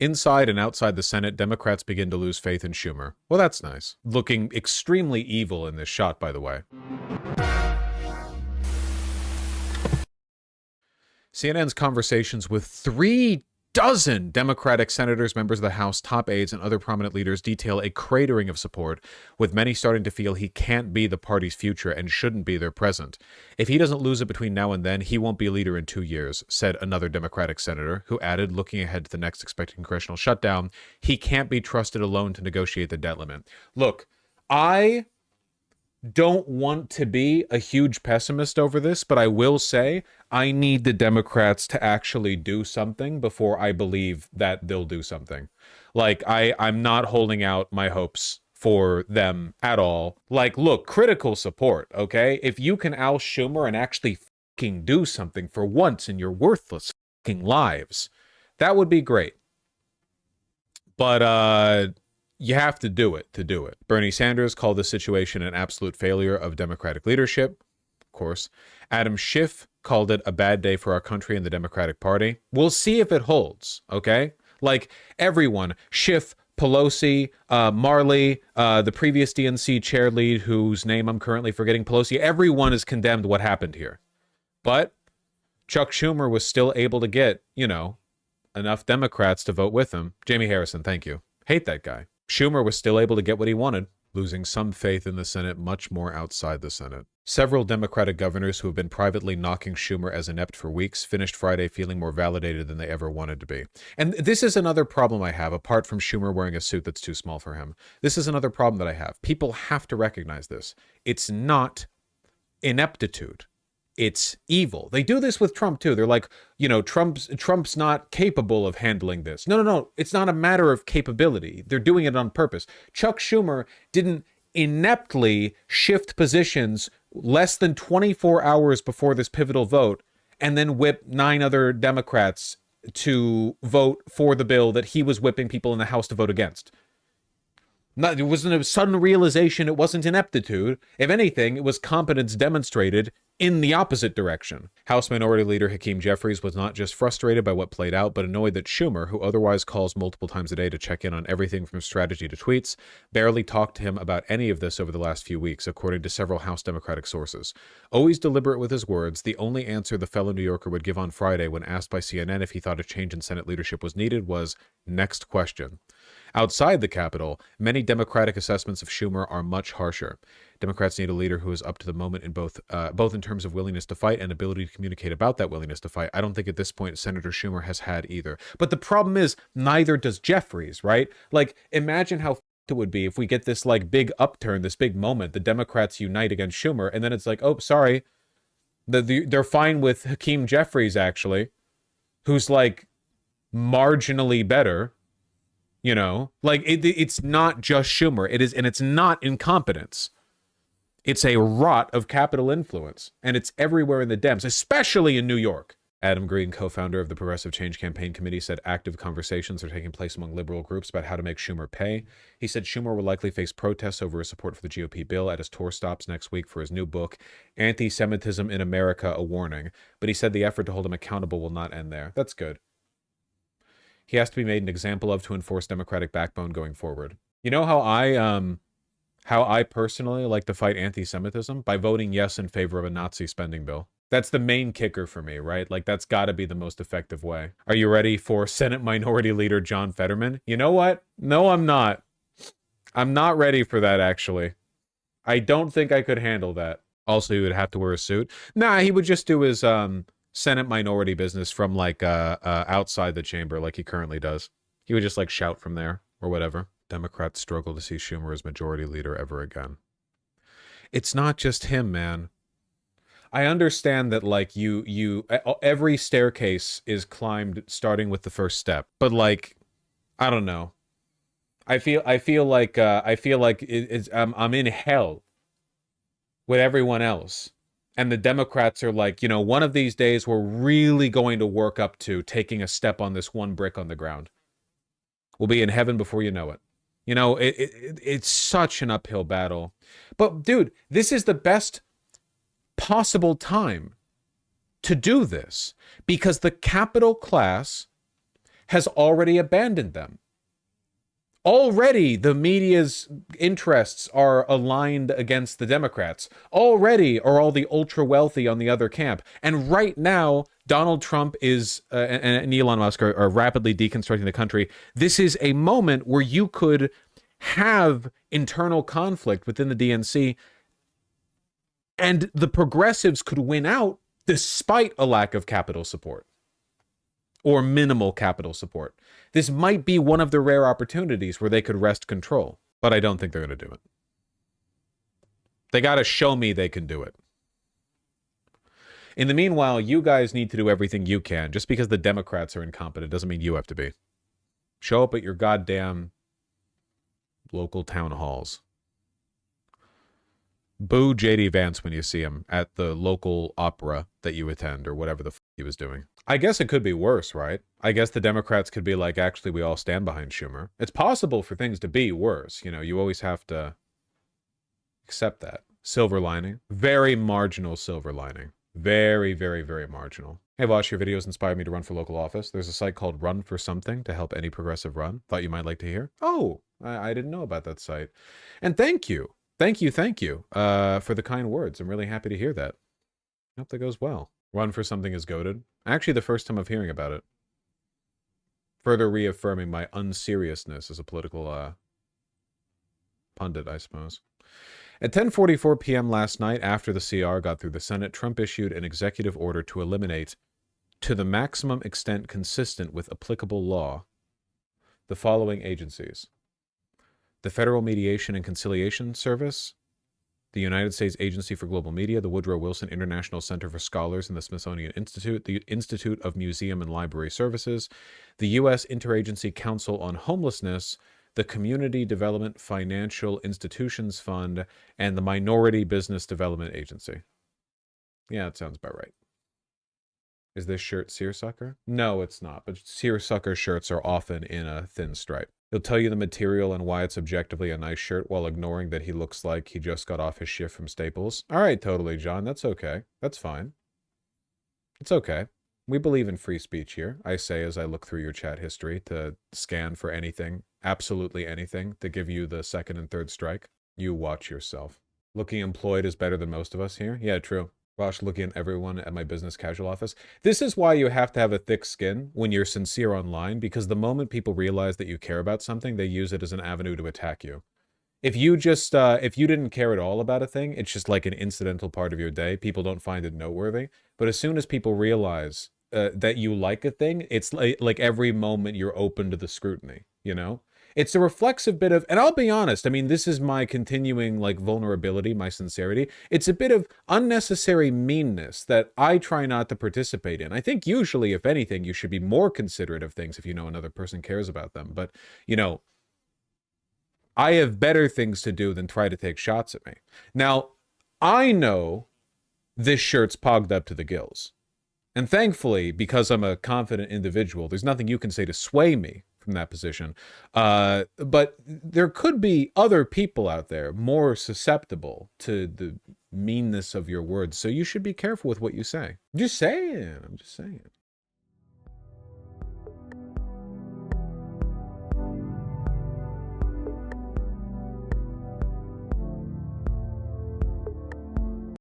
Inside and outside the Senate, Democrats begin to lose faith in Schumer. Well, that's nice. Looking extremely evil in this shot, by the way. CNN's conversations with 3 dozen Democratic senators, members of the House, top aides, and other prominent leaders detail a cratering of support, with many starting to feel he can't be the party's future and shouldn't be their present. If he doesn't lose it between now and then, he won't be leader in 2 years, said another Democratic senator, who added, looking ahead to the next expected congressional shutdown, he can't be trusted alone to negotiate the debt limit. Look, I don't want to be a huge pessimist over this, but I will say I need the Democrats to actually do something before I believe that they'll do something. Like, I'm not holding out my hopes for them at all. Like, look, critical support, okay? If you can oust Schumer and actually fucking do something for once in your worthless fucking lives, that would be great. But, you have to do it to do it. Bernie Sanders called the situation an absolute failure of Democratic leadership. Of course. Adam Schiff called it a bad day for our country and the Democratic Party. We'll see if it holds, okay? Like, everyone, Schiff, Pelosi, Marley, the previous DNC chair lead, whose name I'm currently forgetting, Pelosi, everyone has condemned what happened here. But Chuck Schumer was still able to get, enough Democrats to vote with him. Jamie Harrison, thank you. Hate that guy. Schumer was still able to get what he wanted, losing some faith in the Senate, much more outside the Senate. Several Democratic governors who have been privately knocking Schumer as inept for weeks finished Friday feeling more validated than they ever wanted to be. And this is another problem I have, apart from Schumer wearing a suit that's too small for him. This is another problem that I have. People have to recognize this. It's not ineptitude. It's evil. They do this with Trump too. They're like, Trump's not capable of handling this. No. It's not a matter of capability. They're doing it on purpose. Chuck Schumer didn't ineptly shift positions less than 24 hours before this pivotal vote and then whip 9 other Democrats to vote for the bill that he was whipping people in the House to vote against. It wasn't a sudden realization. It wasn't ineptitude. If anything, it was competence demonstrated in the opposite direction. House Minority Leader Hakeem Jeffries was not just frustrated by what played out, but annoyed that Schumer, who otherwise calls multiple times a day to check in on everything from strategy to tweets, barely talked to him about any of this over the last few weeks, according to several House Democratic sources. Always deliberate with his words, the only answer the fellow New Yorker would give on Friday when asked by CNN if he thought a change in Senate leadership was needed was, "Next question." Outside the Capitol, many Democratic assessments of Schumer are much harsher. Democrats need a leader who is up to the moment in both in terms of willingness to fight and ability to communicate about that willingness to fight. I don't think at this point Senator Schumer has had either. But the problem is, neither does Jeffries, right? Like, imagine how it would be if we get this big upturn, this big moment, the Democrats unite against Schumer, and then it's like, oh, sorry, they're fine with Hakeem Jeffries, actually, who's marginally better. It's not just Schumer. It is, and it's not incompetence. It's a rot of capital influence, and it's everywhere in the Dems, especially in New York. Adam Green, co-founder of the Progressive Change Campaign Committee, said active conversations are taking place among liberal groups about how to make Schumer pay. He said Schumer will likely face protests over his support for the GOP bill at his tour stops next week for his new book, Anti-Semitism in America, A Warning. But he said the effort to hold him accountable will not end there. That's good. He has to be made an example of to enforce Democratic backbone going forward. You know how I personally like to fight anti-Semitism? By voting yes in favor of a Nazi spending bill. That's the main kicker for me, right? That's got to be the most effective way. Are you ready for Senate Minority Leader John Fetterman? You know what? No, I'm not. I'm not ready for that, actually. I don't think I could handle that. Also, he would have to wear a suit. Nah, he would just do his Senate minority business from outside the chamber like he currently does. He would just shout from there or whatever. Democrats struggle to see Schumer as majority leader ever again. It's not just him, man. I understand that every staircase is climbed starting with the first step, but I don't know. I feel like I'm in hell with everyone else. And the Democrats are one of these days we're really going to work up to taking a step on this one brick on the ground. We'll be in heaven before you know it. It's such an uphill battle. But dude, this is the best possible time to do this because the capital class has already abandoned them. Already, the media's interests are aligned against the Democrats. Already are all the ultra wealthy on the other camp. And right now, Donald Trump and Elon Musk are rapidly deconstructing the country. This is a moment where you could have internal conflict within the DNC, and the progressives could win out despite a lack of capital support or minimal capital support. This might be one of the rare opportunities where they could wrest control, but I don't think they're going to do it. They got to show me they can do it. In the meanwhile, you guys need to do everything you can. Just because the Democrats are incompetent doesn't mean you have to be. Show up at your goddamn local town halls. Boo J.D. Vance when you see him at the local opera that you attend, or whatever the f he was doing. I guess it could be worse, right? I guess the Democrats could be like, actually, we all stand behind Schumer. It's possible for things to be worse. You know, you always have to accept that. Silver lining. Very marginal silver lining. Very, very, very marginal. Hey, Vosh, your videos inspired me to run for local office. There's a site called Run for Something to help any progressive run. Thought you might like to hear. Oh, I didn't know about that site. And thank you. Thank you for the kind words. I'm really happy to hear that. I hope that goes well. Run for Something is goated. Actually, the first time of hearing about it. Further reaffirming my unseriousness as a political pundit, I suppose. At 10:44 p.m. last night, after the CR got through the Senate, Trump issued an executive order to eliminate, to the maximum extent consistent with applicable law, the following agencies: the Federal Mediation and Conciliation Service, the United States Agency for Global Media, the Woodrow Wilson International Center for Scholars and the Smithsonian Institute, the Institute of Museum and Library Services, the U.S. Interagency Council on Homelessness, the Community Development Financial Institutions Fund, and the Minority Business Development Agency. Yeah, that sounds about right. Is this shirt seersucker? No, it's not, but seersucker shirts are often in a thin stripe. He'll tell you the material and why it's objectively a nice shirt while ignoring that he looks like he just got off his shift from Staples. All right, totally, John. That's okay. That's fine. It's okay. We believe in free speech here, I say as I look through your chat history to scan for anything, absolutely anything, to give you the second and third strike. You watch yourself. Looking employed is better than most of us here. Yeah, true. Rosh, looking at everyone at my business casual office. This is why you have to have a thick skin when you're sincere online, because the moment people realize that you care about something, they use it as an avenue to attack you. If you just, if you didn't care at all about a thing, it's just like an incidental part of your day. People don't find it noteworthy. But as soon as people realize that you like a thing, it's like every moment you're open to the scrutiny, you know? It's a reflexive bit of, and I'll be honest, I mean, this is my continuing, like, vulnerability, my sincerity. It's a bit of unnecessary meanness that I try not to participate in. I think usually, if anything, you should be more considerate of things if you know another person cares about them. But, you know, I have better things to do than try to take shots at me. Now, I know this shirt's pogged up to the gills. And thankfully, because I'm a confident individual, there's nothing you can say to sway me from that position. But there could be other people out there more susceptible to the meanness of your words. So you should be careful with what you say. I'm just saying.